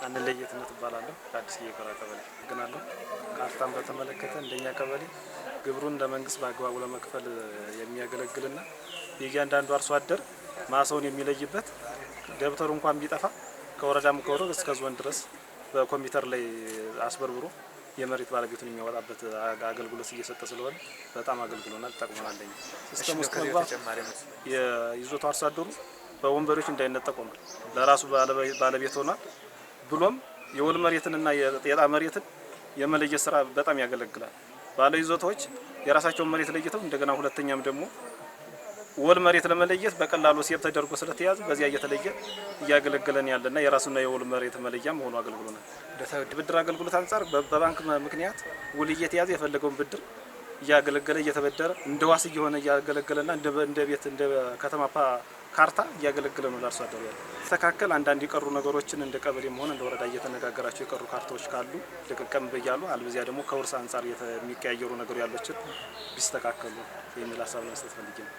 አንለየትነት እባላለሁ ከአዲስ የገራ ቀበሌ ግናለሁ። ካርታን በተመለከተ እንደኛ ቀበሌ ግብሩን ለመንግስት በአግባቡ ለመክፈል የሚያገለግልና የእያንዳንዱ አርሶ አደር ማሳውን የሚለይበት ደብተሩ እንኳን ቢጠፋ ከወረዳም ከወረዳ እስከ ዞን ድረስ በኮምፒውተር ላይ አስበርብሮ የመሬት ባለቤቱን የሚያወጣበት አገልግሎት እየሰጠ ስለሆነ በጣም አገልግሎናል፣ ተጠቅመናል። ሲስተም ውስጥ የይዞታ አርሶ አደሩ በወንበሮች እንዳይነጠቁ ነው ለራሱ ባለቤት ሆኗል። ብሎም የወል መሬትንና የጤጣ መሬትን የመለየት ስራ በጣም ያገለግላል። ባለ ይዞታዎች የራሳቸውን መሬት ለይተው እንደገና ሁለተኛም ደግሞ ወል መሬት ለመለየት በቀላሉ ሴብ ተደርጎ ስለተያዘ በዚያ እየተለየ እያገለገለን ያለና የራሱና የወል መሬት መለያም ሆኖ አገልግሎናል። ብድር አገልግሎት አንፃር በባንክ ምክንያት ውል እየተያዘ የፈለገውን ብድር እያገለገለ እየተበደረ እንደ ዋስ እየሆነ እያገለገለና እንደ ቤት እንደ ከተማ ካርታ እያገለገለ ነው ለአርሶ አደሩ ያለ ተካከል አንዳንድ የቀሩ ነገሮችን እንደ ቀበሌም ሆነ እንደ ወረዳ እየተነጋገራቸው የቀሩ ካርታዎች ካሉ ለቀቀም በያሉ አልበዚያ ደግሞ ከውርስ አንፃር የሚቀያየሩ ነገር ያሎችን ቢስተካከሉ የሚል ሀሳብ መስጠት ፈልጌ ነው።